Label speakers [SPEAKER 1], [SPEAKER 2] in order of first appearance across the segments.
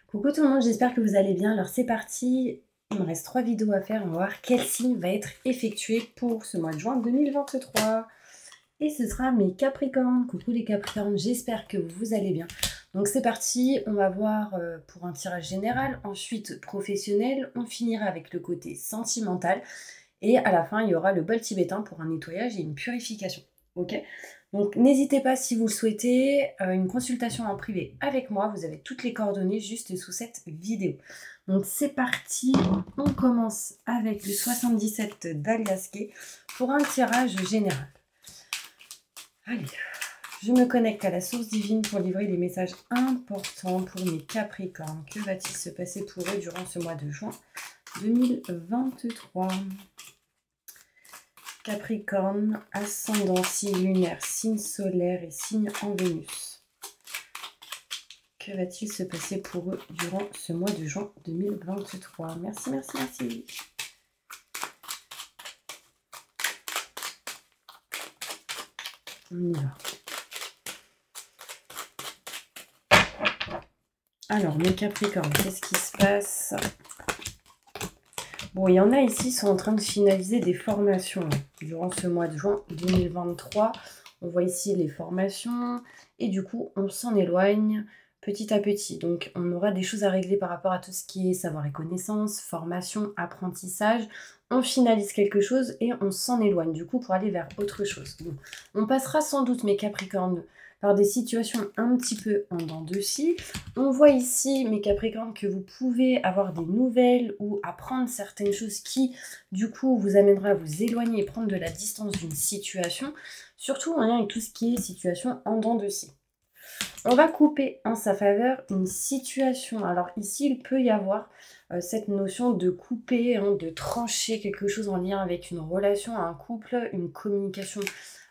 [SPEAKER 1] Coucou tout le monde, j'espère que vous allez bien. Alors c'est parti, il me reste 3 vidéos à faire. On va voir quel signe va être effectué pour ce mois de juin 2023. Et ce sera mes Capricornes. Coucou les Capricornes, j'espère que vous allez bien. Donc c'est parti, on va voir pour un tirage général, ensuite professionnel. On finira avec le côté sentimental. Et à la fin, il y aura le bol tibétain pour un nettoyage et une purification. Ok? Donc n'hésitez pas si vous le souhaitez, une consultation en privé avec moi. Vous avez toutes les coordonnées juste sous cette vidéo. Donc c'est parti, on commence avec le 77 d'Aliasqué pour un tirage général. Allez, je me connecte à la source divine pour livrer des messages importants pour mes Capricornes. Que va-t-il se passer pour eux durant ce mois de juin 2023? Capricorne, ascendant, signe lunaire, signe solaire et signe en Vénus. Que va-t-il se passer pour eux durant ce mois de juin 2023? Merci, merci, merci. On y va. Alors, mes Capricornes, qu'est-ce qui se passe? Bon, il y en a ici qui sont en train de finaliser des formations durant ce mois de juin 2023. On voit ici les formations et du coup, on s'en éloigne petit à petit. Donc, on aura des choses à régler par rapport à tout ce qui est savoir et connaissance, formation, apprentissage. On finalise quelque chose et on s'en éloigne du coup pour aller vers autre chose. Bon, on passera sans doute, mes Capricornes, par des situations un petit peu en dents de scie. On voit ici, mes Capricornes, que vous pouvez avoir des nouvelles ou apprendre certaines choses qui, du coup, vous amènera à vous éloigner et prendre de la distance d'une situation, surtout en lien avec tout ce qui est situation en dents de scie. On va couper en sa faveur une situation. Alors ici, il peut y avoir cette notion de couper, de trancher quelque chose en lien avec une relation, un couple, une communication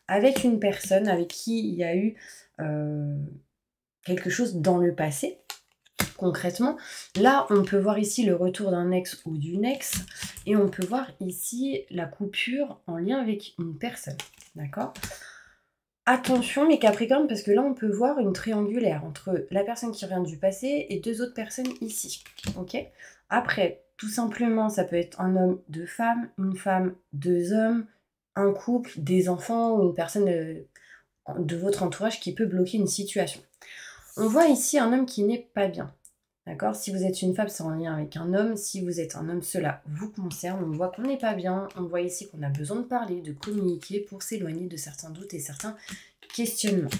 [SPEAKER 1] avec une personne avec qui il y a eu quelque chose dans le passé. Concrètement, là, on peut voir ici le retour d'un ex ou d'une ex, et on peut voir ici la coupure en lien avec une personne, d'accord? Attention mes Capricornes, parce que là, on peut voir une triangulaire entre la personne qui revient du passé et deux autres personnes ici, ok? Après, tout simplement, ça peut être un homme, deux femmes, une femme, deux hommes, un couple, des enfants ou une personne de votre entourage qui peut bloquer une situation. On voit ici un homme qui n'est pas bien. D'accord? Si vous êtes une femme, c'est en lien avec un homme. Si vous êtes un homme, cela vous concerne. On voit qu'on n'est pas bien. On voit ici qu'on a besoin de parler, de communiquer pour s'éloigner de certains doutes et certains questionnements.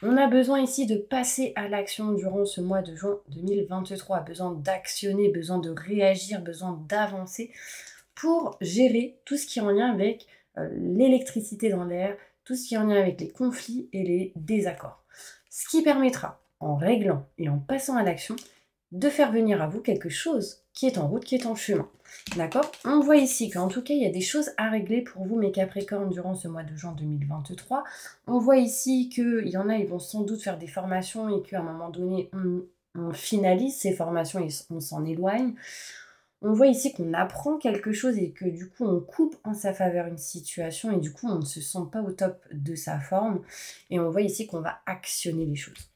[SPEAKER 1] On a besoin ici de passer à l'action durant ce mois de juin 2023. Besoin d'actionner, besoin de réagir, besoin d'avancer pour gérer tout ce qui est en lien avec l'électricité dans l'air, tout ce qui est en lien avec les conflits et les désaccords. Ce qui permettra, en réglant et en passant à l'action, de faire venir à vous quelque chose qui est en route, qui est en chemin. D'accord? On voit ici qu'en tout cas, il y a des choses à régler pour vous, mes Capricornes, durant ce mois de juin 2023. On voit ici qu'il y en a, ils vont sans doute faire des formations et qu'à un moment donné, on finalise ces formations et on s'en éloigne. On voit ici qu'on apprend quelque chose et que du coup, on coupe en sa faveur une situation et du coup, on ne se sent pas au top de sa forme. Et on voit ici qu'on va actionner les choses.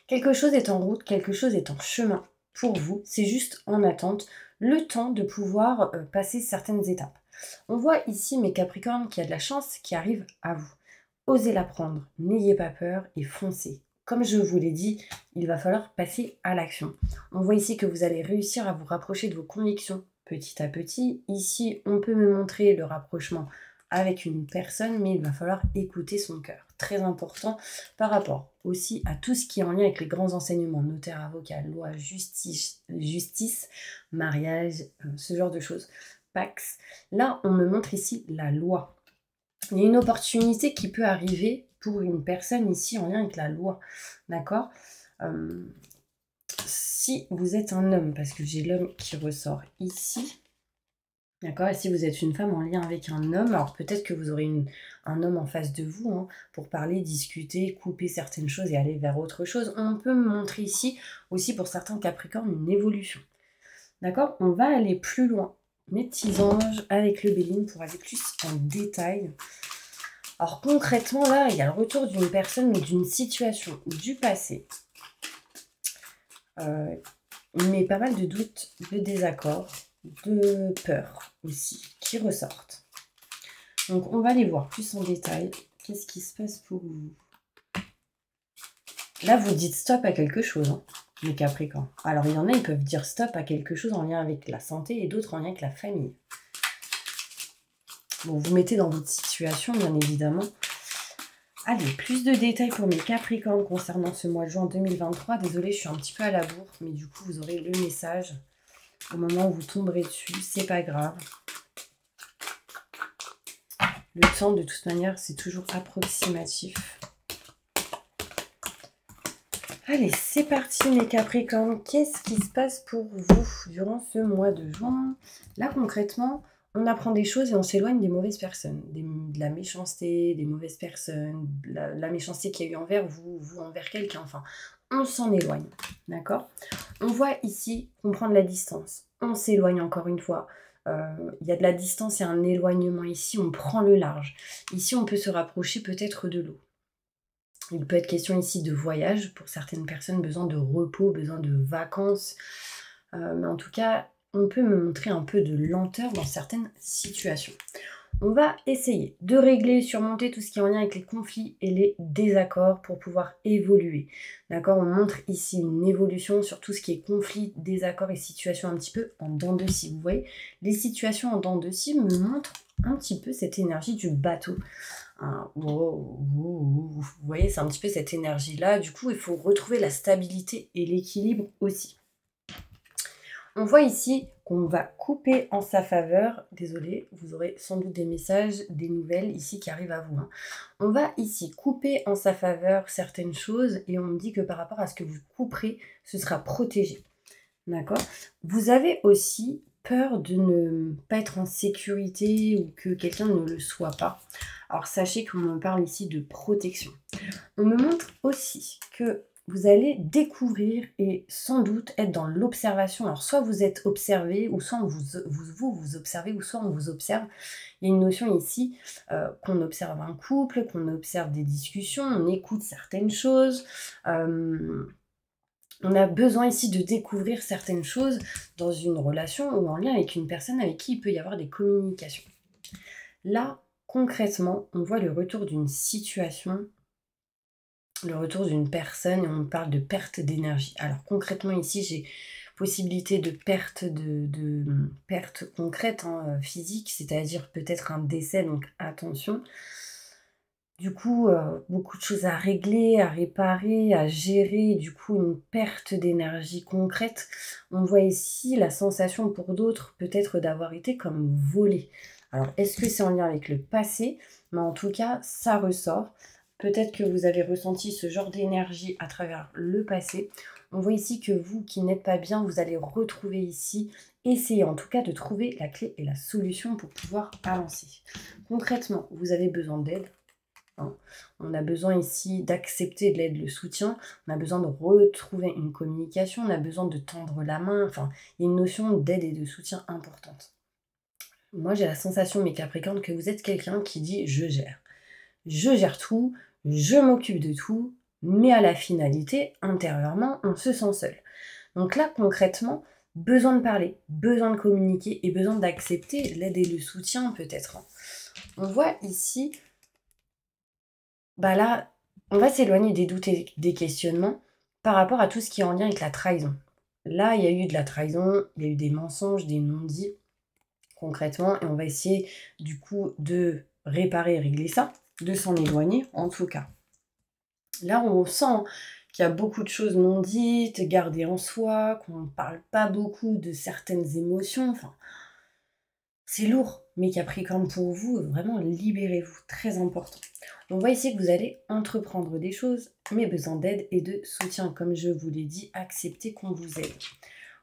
[SPEAKER 1] Quelque chose est en route, quelque chose est en chemin pour vous. C'est juste en attente, le temps de pouvoir passer certaines étapes. On voit ici, mes Capricornes, qu'il y a de la chance qui arrive à vous. Osez la prendre, n'ayez pas peur et foncez. Comme je vous l'ai dit, il va falloir passer à l'action. On voit ici que vous allez réussir à vous rapprocher de vos convictions petit à petit. Ici, on peut me montrer le rapprochement avec une personne, mais il va falloir écouter son cœur. Très important par rapport aussi à tout ce qui est en lien avec les grands enseignements, notaire, avocat, loi, justice, mariage, ce genre de choses. Pax. Là, on me montre ici la loi. Il y a une opportunité qui peut arriver pour une personne ici en lien avec la loi. D'accord? Si vous êtes un homme, parce que j'ai l'homme qui ressort ici, d'accord? Et si vous êtes une femme en lien avec un homme, alors peut-être que vous aurez un homme en face de vous pour parler, discuter, couper certaines choses et aller vers autre chose. On peut me montrer ici aussi pour certains Capricornes une évolution. D'accord? On va aller plus loin. Mes petits anges avec le Béline pour aller plus en détail. Alors concrètement, là, il y a le retour d'une personne ou d'une situation du passé. mais pas mal de doutes, de désaccords, de peurs aussi qui ressortent. Donc on va les voir plus en détail. Qu'est-ce qui se passe pour vous? Là, vous dites stop à quelque chose, hein, les Capricornes. Alors il y en a, ils peuvent dire stop à quelque chose en lien avec la santé et d'autres en lien avec la famille. Bon, vous mettez dans votre situation, bien évidemment. Allez, plus de détails pour mes Capricornes concernant ce mois de juin 2023. Désolée, je suis un petit peu à la bourre, mais du coup, vous aurez le message au moment où vous tomberez dessus. C'est pas grave. Le temps, de toute manière, c'est toujours approximatif. Allez, c'est parti mes Capricornes. Qu'est-ce qui se passe pour vous durant ce mois de juin? Là, concrètement, on apprend des choses et on s'éloigne des mauvaises personnes, de la méchanceté, des mauvaises personnes, la méchanceté qu'il y a eu envers vous, vous envers quelqu'un, enfin, on s'en éloigne, d'accord? On voit ici qu'on prend de la distance, on s'éloigne encore une fois, il y a de la distance et un éloignement ici, on prend le large. Ici, on peut se rapprocher peut-être de l'eau. Il peut être question ici de voyage, pour certaines personnes, besoin de repos, besoin de vacances, mais en tout cas, on peut me montrer un peu de lenteur dans certaines situations. On va essayer de régler, surmonter tout ce qui est en lien avec les conflits et les désaccords pour pouvoir évoluer. D'accord? On montre ici une évolution sur tout ce qui est conflit, désaccords et situations un petit peu en dents de scie. Vous voyez, les situations en dents de scie me montrent un petit peu cette énergie du bateau. Vous voyez, c'est un petit peu cette énergie-là. Du coup, il faut retrouver la stabilité et l'équilibre aussi. On voit ici qu'on va couper en sa faveur. Désolée, vous aurez sans doute des messages, des nouvelles ici qui arrivent à vous. Hein. On va ici couper en sa faveur certaines choses et on me dit que par rapport à ce que vous couperez, ce sera protégé. D'accord? Vous avez aussi peur de ne pas être en sécurité ou que quelqu'un ne le soit pas. Alors sachez qu'on me parle ici de protection. On me montre aussi que vous allez découvrir et sans doute être dans l'observation. Alors soit vous êtes observé, ou soit vous observez, ou soit on vous observe. Il y a une notion ici qu'on observe un couple, qu'on observe des discussions, on écoute certaines choses. On a besoin ici de découvrir certaines choses dans une relation ou en lien avec une personne avec qui il peut y avoir des communications. Là, concrètement, on voit le retour d'une situation, le retour d'une personne et on parle de perte d'énergie. Alors concrètement ici, j'ai possibilité de perte perte concrète, hein, physique, c'est-à-dire peut-être un décès, donc attention. Du coup, beaucoup de choses à régler, à réparer, à gérer, du coup une perte d'énergie concrète. On voit ici la sensation pour d'autres peut-être d'avoir été comme volé. Alors est-ce que c'est en lien avec le passé? Mais en tout cas, ça ressort. Peut-être que vous avez ressenti ce genre d'énergie à travers le passé. On voit ici que vous qui n'êtes pas bien, vous allez retrouver ici, essayer en tout cas de trouver la clé et la solution pour pouvoir avancer. Concrètement, vous avez besoin d'aide. On a besoin ici d'accepter de l'aide, le soutien, on a besoin de retrouver une communication, on a besoin de tendre la main, enfin, il y a une notion d'aide et de soutien importante. Moi, j'ai la sensation, mes Capricornes, que vous êtes quelqu'un qui dit « je gère ». Je gère tout, je m'occupe de tout, mais à la finalité, intérieurement, on se sent seul. Donc là, concrètement, besoin de parler, besoin de communiquer et besoin d'accepter l'aide et le soutien peut-être. On voit ici... Bah là, on va s'éloigner des doutes et des questionnements par rapport à tout ce qui est en lien avec la trahison. Là, il y a eu de la trahison, il y a eu des mensonges, des non-dits, concrètement, et on va essayer du coup de réparer et régler ça, de s'en éloigner en tout cas. Là, on sent qu'il y a beaucoup de choses non dites, gardées en soi, qu'on ne parle pas beaucoup de certaines émotions, enfin... C'est lourd, mes Capricornes, pour vous, vraiment libérez-vous, très important. On voit ici que vous allez entreprendre des choses, mais besoin d'aide et de soutien. Comme je vous l'ai dit, acceptez qu'on vous aide.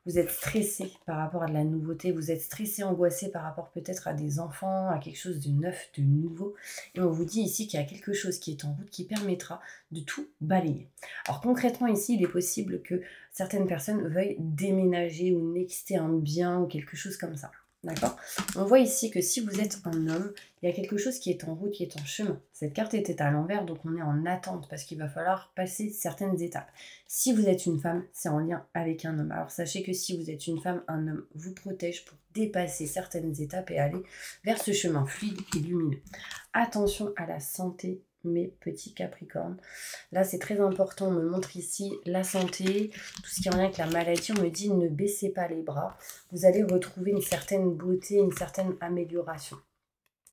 [SPEAKER 1] Vous êtes stressé par rapport à de la nouveauté, vous êtes stressé, angoissé par rapport peut-être à des enfants, à quelque chose de neuf, de nouveau. Et on vous dit ici qu'il y a quelque chose qui est en route qui permettra de tout balayer. Alors concrètement ici, il est possible que certaines personnes veuillent déménager ou nexter un bien ou quelque chose comme ça. D'accord? On voit ici que si vous êtes un homme, il y a quelque chose qui est en route, qui est en chemin. Cette carte était à l'envers, donc on est en attente parce qu'il va falloir passer certaines étapes. Si vous êtes une femme, c'est en lien avec un homme. Alors sachez que si vous êtes une femme, un homme vous protège pour dépasser certaines étapes et aller vers ce chemin fluide et lumineux. Attention à la santé, mes petits Capricornes. Là, c'est très important. On me montre ici la santé, tout ce qui est en lien avec la maladie. On me dit ne baissez pas les bras. Vous allez retrouver une certaine beauté, une certaine amélioration.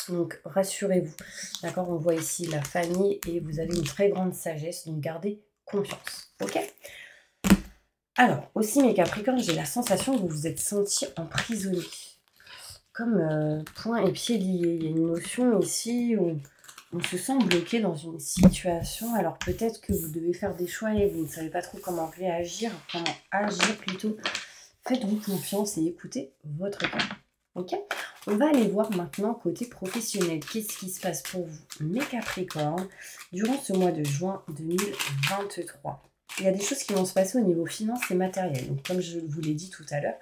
[SPEAKER 1] Donc, rassurez-vous. D'accord? On voit ici la famille et vous avez une très grande sagesse. Donc, gardez confiance. Ok? Alors, aussi, mes Capricornes, j'ai la sensation que vous vous êtes sentis emprisonnés. Comme poings et pieds liés. Il y a une notion ici où on se sent bloqué dans une situation. Alors peut-être que vous devez faire des choix et vous ne savez pas trop comment réagir, comment agir plutôt. Faites-vous confiance et écoutez votre cœur. Ok? On va aller voir maintenant côté professionnel. Qu'est-ce qui se passe pour vous, mes Capricornes, durant ce mois de juin 2023? Il y a des choses qui vont se passer au niveau finance et matériel. Donc comme je vous l'ai dit tout à l'heure,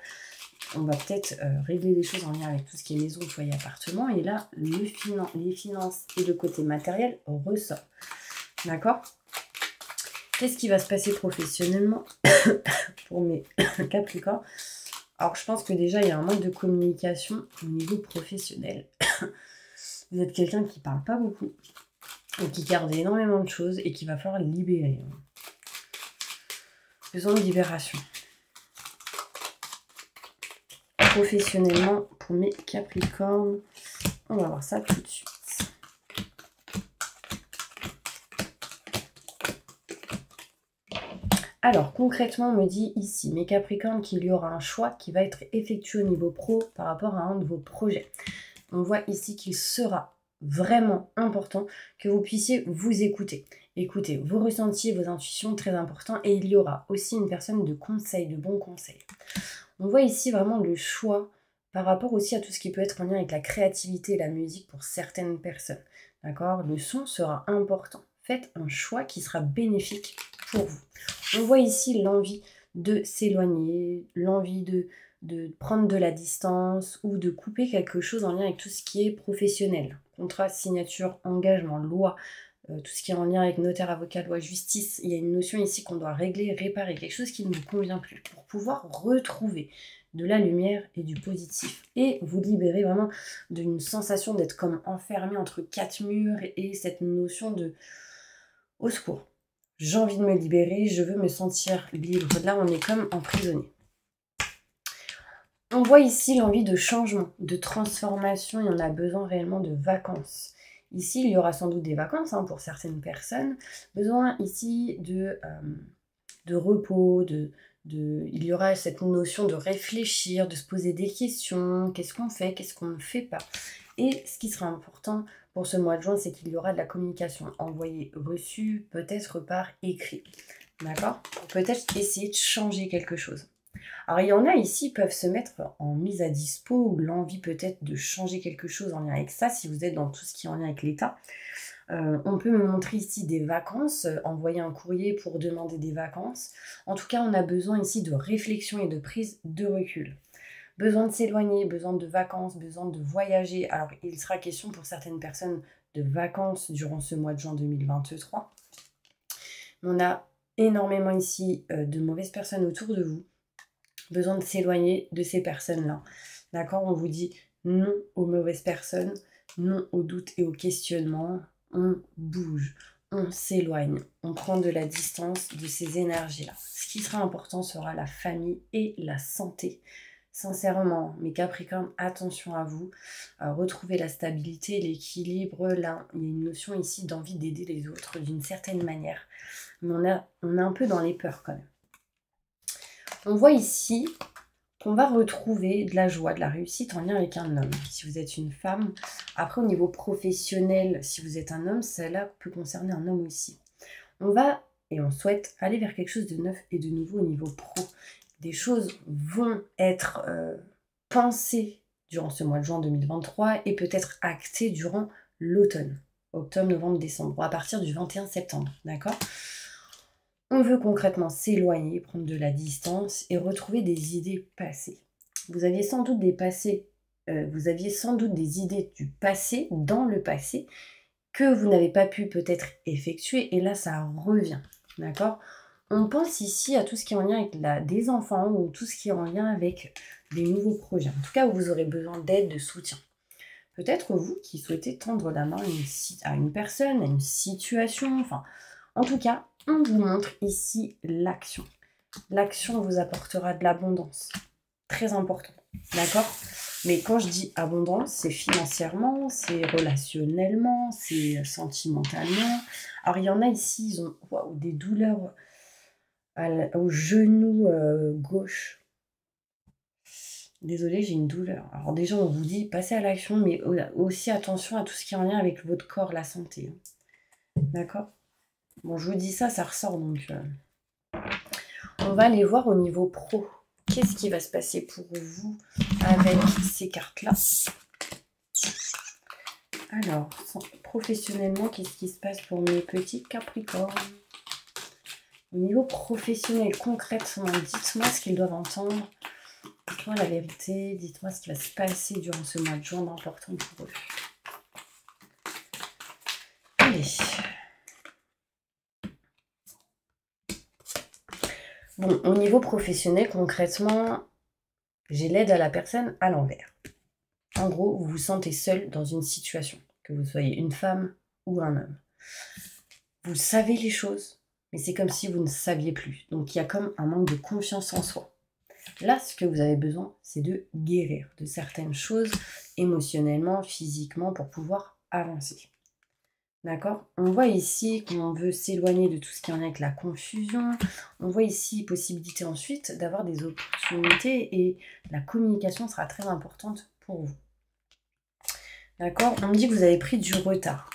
[SPEAKER 1] on va peut-être régler des choses en lien avec tout ce qui est maison, foyer, appartement. Et là, les finances et le côté matériel ressort. D'accord? Qu'est-ce qui va se passer professionnellement pour mes Capricornes? Alors, je pense que déjà, il y a un manque de communication au niveau professionnel. Vous êtes quelqu'un qui ne parle pas beaucoup et qui garde énormément de choses et qu'il va falloir libérer. Besoin de libération. Professionnellement pour mes Capricornes. On va voir ça tout de suite. Alors concrètement, on me dit ici, mes Capricornes, qu'il y aura un choix qui va être effectué au niveau pro par rapport à un de vos projets. On voit ici qu'il sera vraiment important que vous puissiez vous écouter. Écoutez vos ressentis, vos intuitions, très important. Et il y aura aussi une personne de conseil, de bons conseils. On voit ici vraiment le choix par rapport aussi à tout ce qui peut être en lien avec la créativité et la musique pour certaines personnes. D'accord? Le son sera important. Faites un choix qui sera bénéfique pour vous. On voit ici l'envie de s'éloigner, l'envie de prendre de la distance ou de couper quelque chose en lien avec tout ce qui est professionnel. Contrat, signature, engagement, loi, tout ce qui est en lien avec notaire, avocat, loi, justice. Il y a une notion ici qu'on doit régler, réparer, quelque chose qui ne vous convient plus pour pouvoir retrouver de la lumière et du positif et vous libérer vraiment d'une sensation d'être comme enfermé entre quatre murs et cette notion de au secours. J'ai envie de me libérer, je veux me sentir libre. Là, on est comme emprisonné. On voit ici l'envie de changement, de transformation et on a besoin réellement de vacances. Ici, il y aura sans doute des vacances pour certaines personnes. Besoin ici de repos, il y aura cette notion de réfléchir, de se poser des questions. Qu'est-ce qu'on fait, qu'est-ce qu'on ne fait pas? Et ce qui sera important pour ce mois de juin, c'est qu'il y aura de la communication envoyée, reçue, peut-être par écrit. D'accord? Pour peut-être essayer de changer quelque chose. Alors, il y en a ici qui peuvent se mettre en mise à dispo ou l'envie peut-être de changer quelque chose en lien avec ça, si vous êtes dans tout ce qui est en lien avec l'État. On peut me montrer ici des vacances, envoyer un courrier pour demander des vacances. En tout cas, on a besoin ici de réflexion et de prise de recul. Besoin de s'éloigner, besoin de vacances, besoin de voyager. Alors, il sera question pour certaines personnes de vacances durant ce mois de juin 2023. On a énormément ici de mauvaises personnes autour de vous. Besoin de s'éloigner de ces personnes-là. D'accord? On vous dit non aux mauvaises personnes, non aux doutes et aux questionnements. On bouge, on s'éloigne, on prend de la distance de ces énergies-là. Ce qui sera important sera la famille et la santé. Sincèrement, mes Capricornes, attention à vous. Retrouvez la stabilité, l'équilibre. Là, il y a une notion ici d'envie d'aider les autres d'une certaine manière. Mais on est un peu dans les peurs quand même. On voit ici qu'on va retrouver de la joie, de la réussite en lien avec un homme. Si vous êtes une femme, après au niveau professionnel, si vous êtes un homme, cela peut concerner un homme aussi. On va et on souhaite aller vers quelque chose de neuf et de nouveau au niveau pro. Des choses vont être pensées durant ce mois de juin 2023 et peut-être actées durant l'automne, octobre, novembre, décembre, à partir du 21 septembre, d'accord ? On veut concrètement s'éloigner, prendre de la distance et retrouver des idées passées. Vous aviez sans doute des passés vous aviez sans doute des idées du passé, dans le passé, que vous n'avez pas pu peut-être effectuer, et là, ça revient, d'accord? On pense ici à tout ce qui est en lien avec des enfants ou tout ce qui est en lien avec des nouveaux projets. En tout cas, où vous aurez besoin d'aide, de soutien. Peut-être vous qui souhaitez tendre la main à une personne, à une situation. Enfin, en tout cas, on vous montre ici l'action. L'action vous apportera de l'abondance. Très important. D'accord? Mais quand je dis abondance, c'est financièrement, c'est relationnellement, c'est sentimentalement. Alors, il y en a ici, ils ont des douleurs au genou gauche. Désolée, j'ai une douleur. Alors déjà, on vous dit, passez à l'action, mais aussi attention à tout ce qui est en lien avec votre corps, la santé. D'accord? Bon, je vous dis ça, ça ressort, donc... On va aller voir au niveau pro. Qu'est-ce qui va se passer pour vous avec ces cartes-là? Alors, professionnellement, qu'est-ce qui se passe pour mes petits Capricornes? Au niveau professionnel, concrètement, dites-moi ce qu'ils doivent entendre. Dites-moi la vérité. Dites-moi ce qui va se passer durant ce mois de juin d'important pour eux. Allez. Bon, au niveau professionnel, concrètement, j'ai l'aide à la personne à l'envers. En gros, vous vous sentez seul dans une situation, que vous soyez une femme ou un homme. Vous savez les choses, mais c'est comme si vous ne saviez plus. Donc, il y a comme un manque de confiance en soi. Là, ce que vous avez besoin, c'est de guérir de certaines choses émotionnellement, physiquement, pour pouvoir avancer. D'accord? On voit ici qu'on veut s'éloigner de tout ce qui est en lien avec la confusion. On voit ici possibilité ensuite d'avoir des opportunités et la communication sera très importante pour vous. D'accord? On me dit que vous avez pris du retard.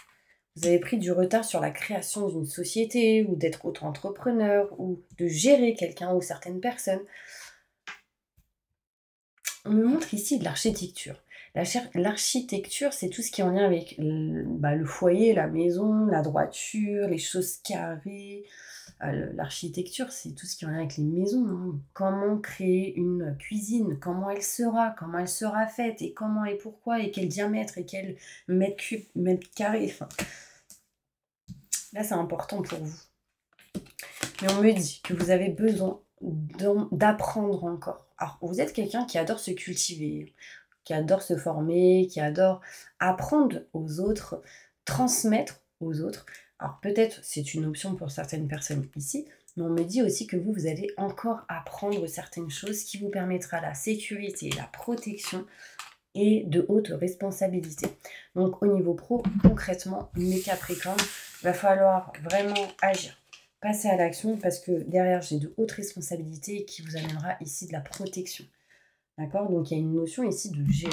[SPEAKER 1] Vous avez pris du retard sur la création d'une société ou d'être auto-entrepreneur ou de gérer quelqu'un ou certaines personnes. On me montre ici de l'architecture. L'architecture, c'est tout ce qui est en lien avec le foyer, la maison, la droiture, les choses carrées. L'architecture, c'est tout ce qui est en lien avec les maisons. Hein. Comment créer une cuisine, comment elle sera faite, et comment et pourquoi, et quel diamètre, et quel mètre cube, mètre carré. Enfin, là, c'est important pour vous. Mais on me dit que vous avez besoin d'apprendre encore. Alors, vous êtes quelqu'un qui adore se cultiver, qui adore se former, qui adore apprendre aux autres, transmettre aux autres. Alors peut-être c'est une option pour certaines personnes ici, mais on me dit aussi que vous allez encore apprendre certaines choses qui vous permettra la sécurité, la protection et de hautes responsabilités. Donc au niveau pro, concrètement, mes Capricornes, il va falloir vraiment agir. Passer à l'action parce que derrière j'ai de hautes responsabilités qui vous amènera ici de la protection. D'accord? Donc, il y a une notion ici de gérer.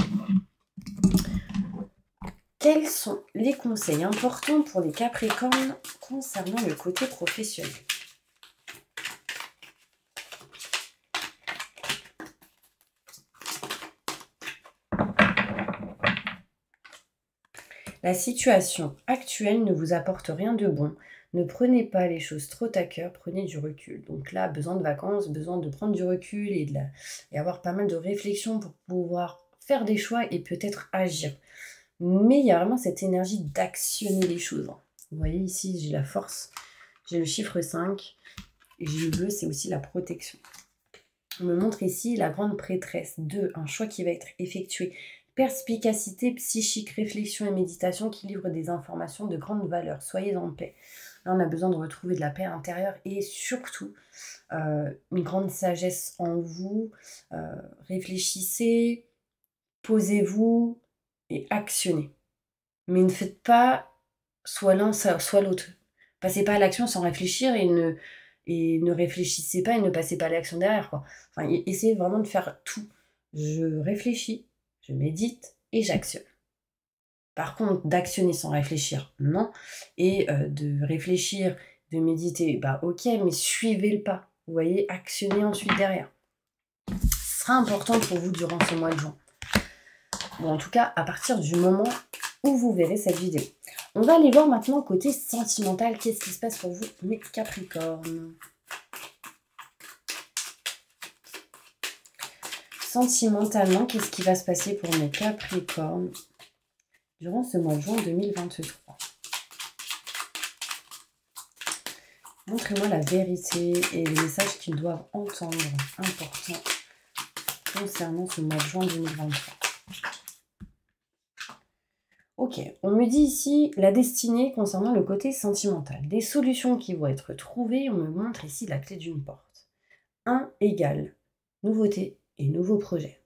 [SPEAKER 1] Quels sont les conseils importants pour les Capricornes concernant le côté professionnel? La situation actuelle ne vous apporte rien de bon. Ne prenez pas les choses trop à cœur, prenez du recul. Donc là, besoin de vacances, besoin de prendre du recul et avoir pas mal de réflexion pour pouvoir faire des choix et peut-être agir. Mais il y a vraiment cette énergie d'actionner les choses. Vous voyez ici, j'ai la force, j'ai le chiffre 5, et j'ai le bleu, c'est aussi la protection. On me montre ici la grande prêtresse. 2, un choix qui va être effectué. Perspicacité psychique, réflexion et méditation qui livrent des informations de grande valeur. Soyez en paix. Là, on a besoin de retrouver de la paix intérieure et surtout une grande sagesse en vous. Réfléchissez, posez-vous et actionnez. Mais ne faites pas soit l'un, soit l'autre. Passez pas à l'action sans réfléchir et ne réfléchissez pas et ne passez pas à l'action derrière, quoi. Enfin, essayez vraiment de faire tout. Je réfléchis, je médite et j'actionne. Par contre, d'actionner sans réfléchir, non. Et de réfléchir, de méditer, bah ok, mais suivez le pas. Vous voyez, actionnez ensuite derrière. Ce sera important pour vous durant ce mois de juin. Bon, en tout cas, à partir du moment où vous verrez cette vidéo. On va aller voir maintenant côté sentimental. Qu'est-ce qui se passe pour vous, mes Capricornes? Sentimentalement, qu'est-ce qui va se passer pour mes Capricornes durant ce mois de juin 2023? Montrez-moi la vérité et les messages qu'ils doivent entendre, importants, concernant ce mois de juin 2023. Ok, on me dit ici la destinée concernant le côté sentimental. Des solutions qui vont être trouvées, on me montre ici la clé d'une porte. 1 égale nouveauté et nouveau projet.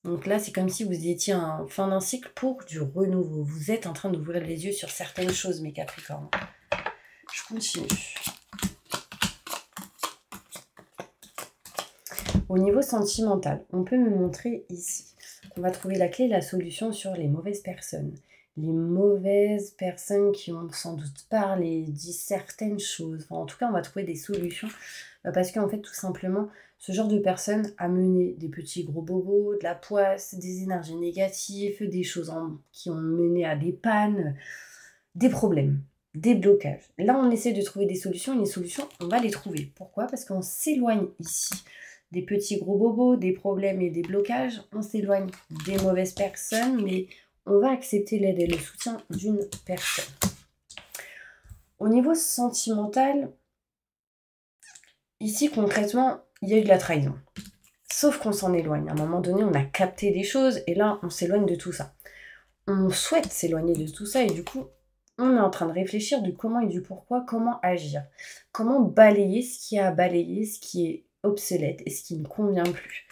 [SPEAKER 1] Donc là, c'est comme si vous étiez en fin d'un cycle pour du renouveau. Vous êtes en train d'ouvrir les yeux sur certaines choses, mes Capricornes. Je continue. Au niveau sentimental, on peut me montrer ici qu'on va trouver la clé et la solution sur les mauvaises personnes. Les mauvaises personnes qui ont sans doute parlé, dit certaines choses. Enfin, en tout cas, on va trouver des solutions parce qu'en fait, tout simplement, ce genre de personne a mené des petits gros bobos, de la poisse, des énergies négatives, des choses qui ont mené à des pannes, des problèmes, des blocages. Là, on essaie de trouver des solutions et les solutions, on va les trouver. Pourquoi? Parce qu'on s'éloigne ici des petits gros bobos, des problèmes et des blocages. On s'éloigne des mauvaises personnes, mais on va accepter l'aide et le soutien d'une personne. Au niveau sentimental, ici, concrètement, il y a eu de la trahison. Sauf qu'on s'en éloigne. À un moment donné, on a capté des choses et là, on s'éloigne de tout ça. On souhaite s'éloigner de tout ça et du coup, on est en train de réfléchir du comment et du pourquoi, comment agir. Comment balayer ce qui a à balayer, ce qui est obsolète et ce qui ne convient plus.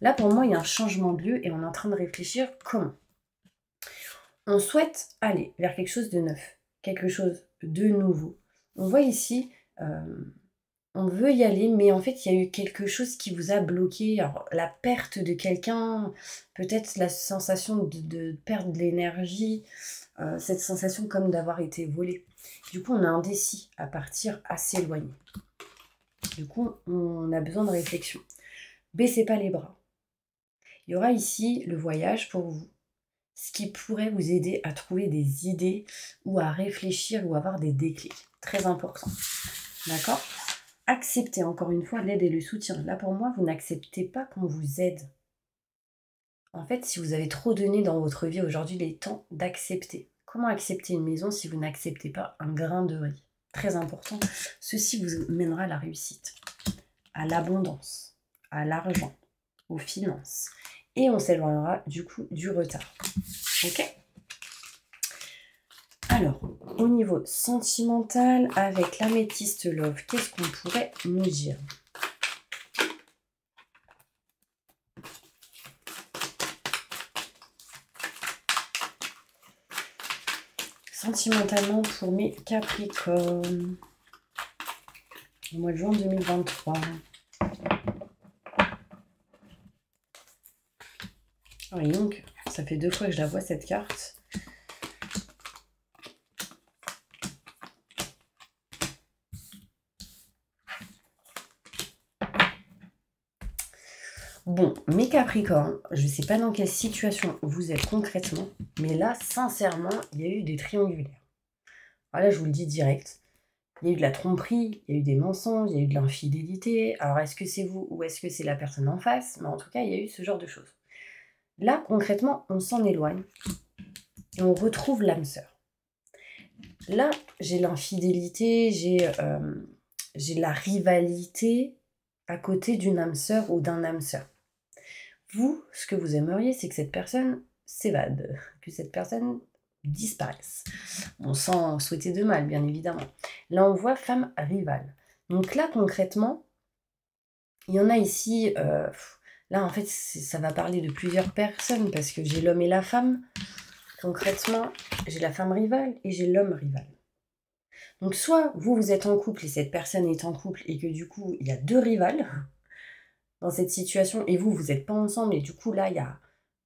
[SPEAKER 1] Là, pour moi, il y a un changement de lieu et on est en train de réfléchir comment. On souhaite aller vers quelque chose de neuf, quelque chose de nouveau. On voit ici, on veut y aller, mais en fait, il y a eu quelque chose qui vous a bloqué. Alors, la perte de quelqu'un, peut-être la sensation de perdre de l'énergie, cette sensation comme d'avoir été volé. Du coup, on est indécis à partir, à s'éloigner. Du coup, on a besoin de réflexion. Baissez pas les bras. Il y aura ici le voyage pour vous. Ce qui pourrait vous aider à trouver des idées ou à réfléchir ou avoir des déclics. Très important. D'accord? Acceptez encore une fois l'aide et le soutien. Là, pour moi, vous n'acceptez pas qu'on vous aide. En fait, si vous avez trop donné dans votre vie aujourd'hui, il est temps d'accepter. Comment accepter une maison si vous n'acceptez pas un grain de riz? Très important. Ceci vous mènera à la réussite, à l'abondance, à l'argent, aux finances. Et on s'éloignera du coup du retard. Ok? Alors, au niveau sentimental, avec l'améthyste love, qu'est-ce qu'on pourrait nous dire? Sentimentalement pour mes Capricornes, au mois de juin 2023. Oui, donc, ça fait 2 fois que je la vois cette carte. Bon, mes Capricornes, je ne sais pas dans quelle situation vous êtes concrètement, mais là, sincèrement, il y a eu des triangulaires. Voilà, je vous le dis direct. Il y a eu de la tromperie, il y a eu des mensonges, il y a eu de l'infidélité. Alors, est-ce que c'est vous ou est-ce que c'est la personne en face? Mais en tout cas, il y a eu ce genre de choses. Là, concrètement, on s'en éloigne et on retrouve l'âme sœur. Là, j'ai l'infidélité, j'ai la rivalité à côté d'une âme sœur ou d'un âme sœur. Vous, ce que vous aimeriez, c'est que cette personne s'évade, que cette personne disparaisse. On sans souhaiter de mal, bien évidemment. Là, on voit femme rivale. Donc là, concrètement, il y en a ici... là, en fait, ça va parler de plusieurs personnes parce que j'ai l'homme et la femme. Concrètement, j'ai la femme rivale et j'ai l'homme rival. Donc soit vous êtes en couple et cette personne est en couple et que du coup, il y a 2 rivales dans cette situation et vous n'êtes pas ensemble et du coup, là, il y a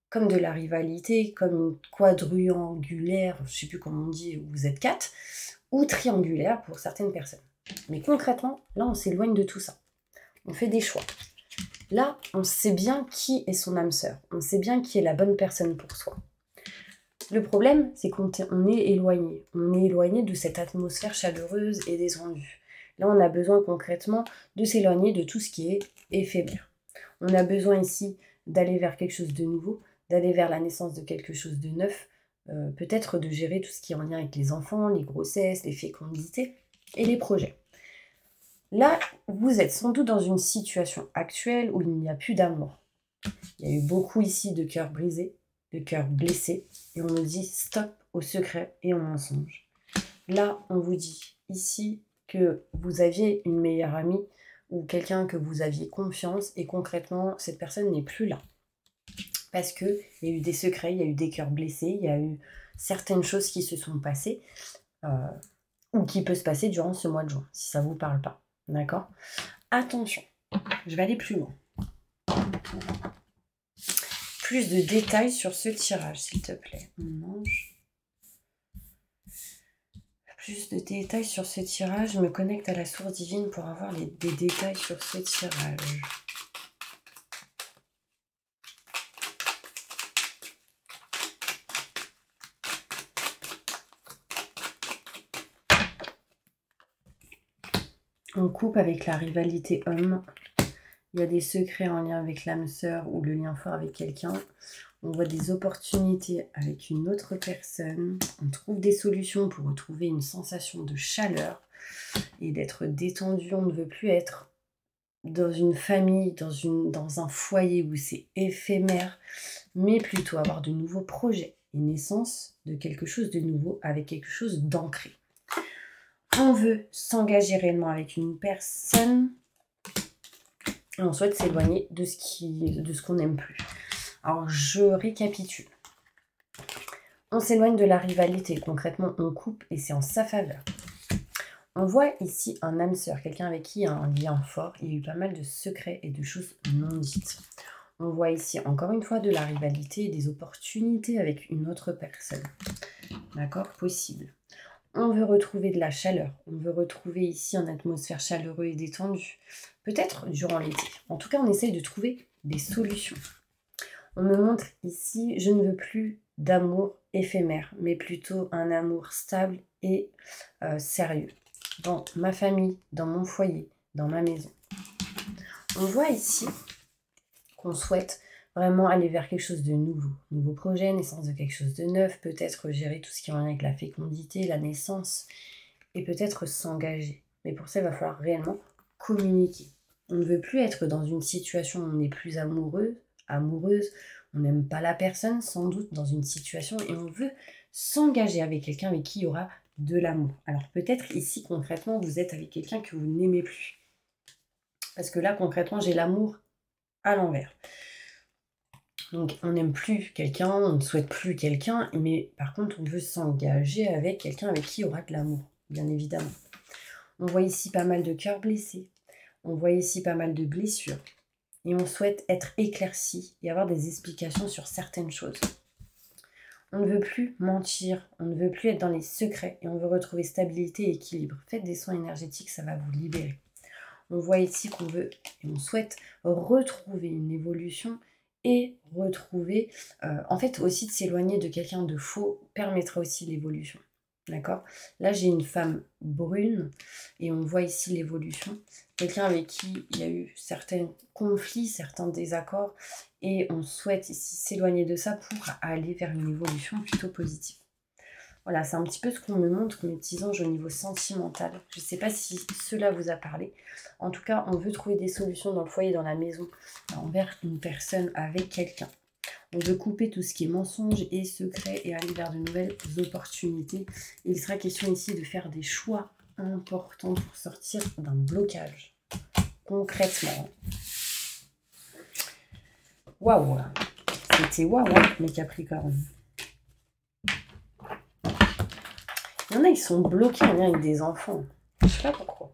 [SPEAKER 1] comme de la rivalité, comme une quadrangulaire, je ne sais plus comment on dit, où vous êtes 4, ou triangulaire pour certaines personnes. Mais concrètement, là, on s'éloigne de tout ça. On fait des choix. Là, on sait bien qui est son âme sœur. On sait bien qui est la bonne personne pour soi. Le problème, c'est qu'on est éloigné. On est éloigné de cette atmosphère chaleureuse et détendue. Là, on a besoin concrètement de s'éloigner de tout ce qui est éphémère. On a besoin ici d'aller vers quelque chose de nouveau, d'aller vers la naissance de quelque chose de neuf, peut-être de gérer tout ce qui est en lien avec les enfants, les grossesses, les fécondités et les projets. Là, vous êtes sans doute dans une situation actuelle où il n'y a plus d'amour. Il y a eu beaucoup ici de cœurs brisés, de cœurs blessés, et on nous dit stop au secret et au mensonge. Là, on vous dit ici que vous aviez une meilleure amie ou quelqu'un que vous aviez confiance, et concrètement, cette personne n'est plus là. Parce qu'il y a eu des secrets, il y a eu des cœurs blessés, il y a eu certaines choses qui se sont passées, ou qui peut se passer durant ce mois de juin, si ça ne vous parle pas. D'accord? Attention, je vais aller plus loin. Plus de détails sur ce tirage, s'il te plaît. Mon ange. Plus de détails sur ce tirage. Je me connecte à la source divine pour avoir des détails sur ce tirage. On coupe avec la rivalité homme. Il y a des secrets en lien avec l'âme sœur ou le lien fort avec quelqu'un. On voit des opportunités avec une autre personne. On trouve des solutions pour retrouver une sensation de chaleur et d'être détendu. On ne veut plus être dans une famille, dans un foyer où c'est éphémère, mais plutôt avoir de nouveaux projets, une naissance de quelque chose de nouveau avec quelque chose d'ancré. On veut s'engager réellement avec une personne et on souhaite s'éloigner de ce qu'on n'aime plus. Alors, je récapitule. On s'éloigne de la rivalité. Concrètement, on coupe et c'est en sa faveur. On voit ici un âme sœur, quelqu'un avec qui il y a un lien fort. Il y a eu pas mal de secrets et de choses non dites. On voit ici, encore une fois, de la rivalité et des opportunités avec une autre personne. D'accord? Possible. On veut retrouver de la chaleur. On veut retrouver ici une atmosphère chaleureuse et détendue. Peut-être durant l'été. En tout cas, on essaye de trouver des solutions. On me montre ici, je ne veux plus d'amour éphémère, mais plutôt un amour stable et sérieux. Dans ma famille, dans mon foyer, dans ma maison. On voit ici qu'on souhaite vraiment aller vers quelque chose de nouveau. Nouveau projet, naissance de quelque chose de neuf, peut-être gérer tout ce qui est en lien avec la fécondité, la naissance, et peut-être s'engager. Mais pour ça, il va falloir réellement communiquer. On ne veut plus être dans une situation où on n'est plus amoureuse, on n'aime pas la personne, sans doute, dans une situation, et on veut s'engager avec quelqu'un avec qui il y aura de l'amour. Alors peut-être ici, concrètement, vous êtes avec quelqu'un que vous n'aimez plus. Parce que là, concrètement, j'ai l'amour à l'envers. Donc, on n'aime plus quelqu'un, on ne souhaite plus quelqu'un, mais par contre, on veut s'engager avec quelqu'un avec qui il y aura de l'amour, bien évidemment. On voit ici pas mal de cœurs blessés, on voit ici pas mal de blessures, et on souhaite être éclairci et avoir des explications sur certaines choses. On ne veut plus mentir, on ne veut plus être dans les secrets, et on veut retrouver stabilité et équilibre. Faites des soins énergétiques, ça va vous libérer. On voit ici qu'on veut et on souhaite retrouver une évolution et retrouver, en fait aussi de s'éloigner de quelqu'un de faux permettra aussi l'évolution. D'accord? Là, j'ai une femme brune et on voit ici l'évolution. Quelqu'un avec qui il y a eu certains conflits, certains désaccords et on souhaite ici s'éloigner de ça pour aller vers une évolution plutôt positive. Voilà, c'est un petit peu ce qu'on me montre, mes petits anges, au niveau sentimental. Je ne sais pas si cela vous a parlé. En tout cas, on veut trouver des solutions dans le foyer, dans la maison, envers une personne, avec quelqu'un. On veut couper tout ce qui est mensonge et secret et aller vers de nouvelles opportunités. Il sera question ici de faire des choix importants pour sortir d'un blocage. Concrètement. Waouh! C'était waouh, mes Capricornes. Il y en a, ils sont bloqués en lien avec des enfants. Je sais pas pourquoi.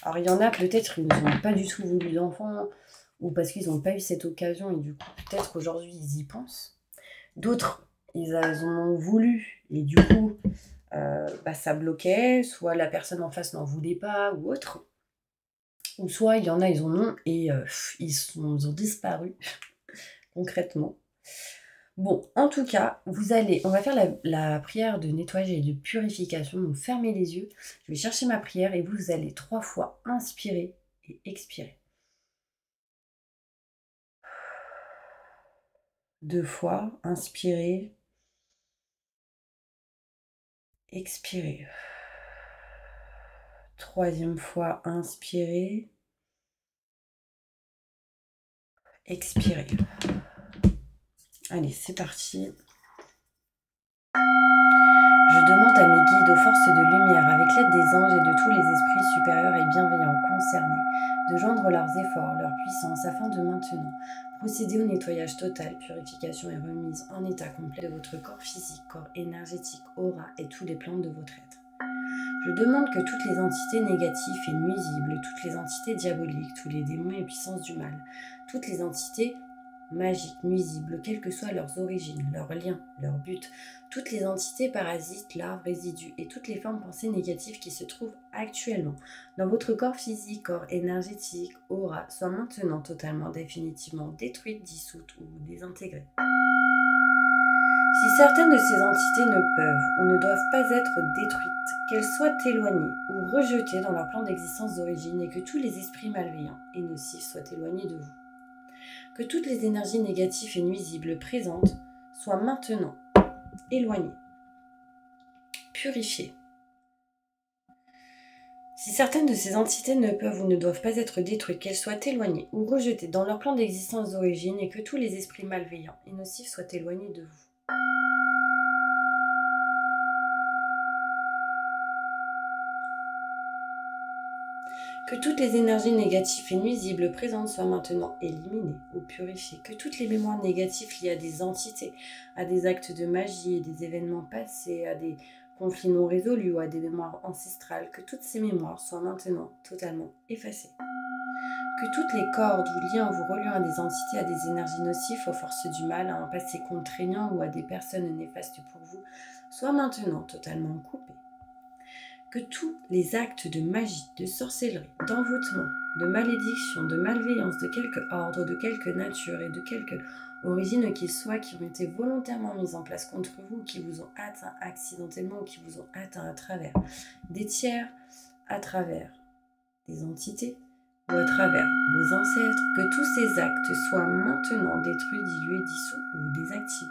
[SPEAKER 1] Alors, il y en a, peut-être, ils n'ont pas du tout voulu d'enfants, ou parce qu'ils n'ont pas eu cette occasion, et du coup, peut-être qu'aujourd'hui, ils y pensent. D'autres, ils en ont voulu, et du coup, ça bloquait, soit la personne en face n'en voulait pas, ou autre. Ou soit, il y en a, ils en ont, et ils ont disparu, concrètement. Bon, en tout cas, on va faire la prière de nettoyage et de purification. Donc, fermez les yeux. Je vais chercher ma prière et vous allez 3 fois inspirer et expirer. 2 fois. Inspirez. Expirez. 3e fois, inspirez. Expirez. Allez, c'est parti. Je demande à mes guides, aux forces de lumière, avec l'aide des anges et de tous les esprits supérieurs et bienveillants concernés, de joindre leurs efforts, leur puissance, afin de maintenant procéder au nettoyage total, purification et remise en état complet de votre corps physique, corps énergétique, aura et tous les plans de votre être. Je demande que toutes les entités négatives et nuisibles, toutes les entités diaboliques, tous les démons et puissances du mal, toutes les entités magiques, nuisibles, quelles que soient leurs origines, leurs liens, leurs buts, toutes les entités parasites, larves, résidus et toutes les formes pensées négatives qui se trouvent actuellement dans votre corps physique, corps énergétique, aura, soient maintenant totalement, définitivement détruites, dissoutes ou désintégrées. Si certaines de ces entités ne peuvent ou ne doivent pas être détruites, qu'elles soient éloignées ou rejetées dans leur plan d'existence d'origine et que tous les esprits malveillants et nocifs soient éloignés de vous. Que toutes les énergies négatives et nuisibles présentes soient maintenant éloignées, purifiées. Si certaines de ces entités ne peuvent ou ne doivent pas être détruites, qu'elles soient éloignées ou rejetées dans leur plan d'existence d'origine et que tous les esprits malveillants et nocifs soient éloignés de vous. Que toutes les énergies négatives et nuisibles présentes soient maintenant éliminées ou purifiées. Que toutes les mémoires négatives liées à des entités, à des actes de magie et des événements passés, à des conflits non résolus ou à des mémoires ancestrales, que toutes ces mémoires soient maintenant totalement effacées. Que toutes les cordes ou liens vous reliant à des entités, à des énergies nocives, aux forces du mal, à un passé contraignant ou à des personnes néfastes pour vous, soient maintenant totalement coupées. Que tous les actes de magie, de sorcellerie, d'envoûtement, de malédiction, de malveillance, de quelque ordre, de quelque nature et de quelque origine qu'ils soient, qui ont été volontairement mis en place contre vous, qui vous ont atteint accidentellement ou qui vous ont atteint à travers des tiers, à travers des entités ou à travers vos ancêtres, que tous ces actes soient maintenant détruits, dilués, dissous ou désactivés.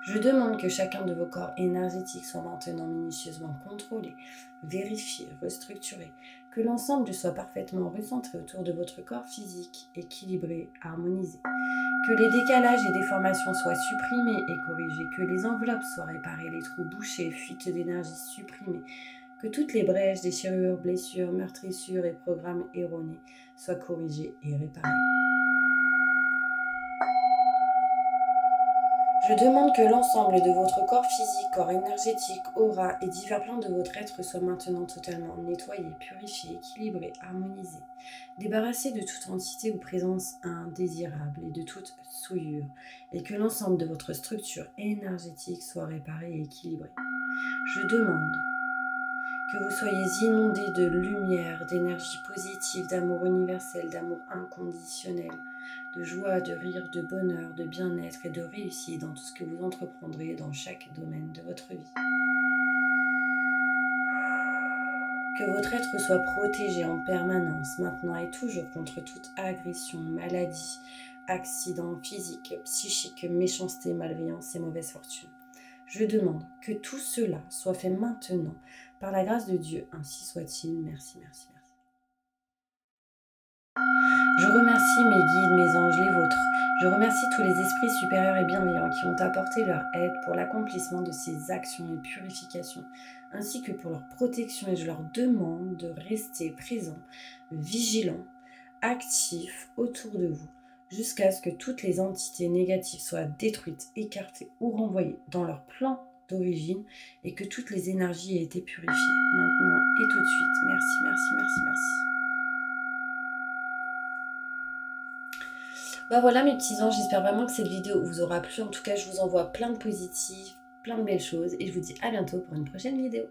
[SPEAKER 1] Je demande que chacun de vos corps énergétiques soit maintenant minutieusement contrôlé, vérifié, restructuré, que l'ensemble soit parfaitement recentré autour de votre corps physique, équilibré, harmonisé, que les décalages et déformations soient supprimés et corrigés, que les enveloppes soient réparées, les trous bouchés, fuites d'énergie supprimées, que toutes les brèches, déchirures, blessures, meurtrissures et programmes erronés soient corrigés et réparés. Je demande que l'ensemble de votre corps physique, corps énergétique, aura et divers plans de votre être soient maintenant totalement nettoyés, purifiés, équilibrés, harmonisés, débarrassés de toute entité ou présence indésirable et de toute souillure, et que l'ensemble de votre structure énergétique soit réparé et équilibré. Je demande que vous soyez inondés de lumière, d'énergie positive, d'amour universel, d'amour inconditionnel, de joie, de rire, de bonheur, de bien-être et de réussite dans tout ce que vous entreprendrez dans chaque domaine de votre vie. Que votre être soit protégé en permanence, maintenant et toujours, contre toute agression, maladie, accident physique, psychique, méchanceté, malveillance et mauvaise fortune. Je demande que tout cela soit fait maintenant, par la grâce de Dieu, ainsi soit-il. Merci, merci, merci. Je remercie mes guides, mes anges, les vôtres. Je remercie tous les esprits supérieurs et bienveillants qui ont apporté leur aide pour l'accomplissement de ces actions et purifications, ainsi que pour leur protection, et je leur demande de rester présents, vigilants, actifs autour de vous, jusqu'à ce que toutes les entités négatives soient détruites, écartées ou renvoyées dans leur plan d'origine et que toutes les énergies aient été purifiées, maintenant et tout de suite. Merci, merci, merci, merci. Voilà mes petits anges, j'espère vraiment que cette vidéo vous aura plu. En tout cas, je vous envoie plein de positifs, plein de belles choses et je vous dis à bientôt pour une prochaine vidéo.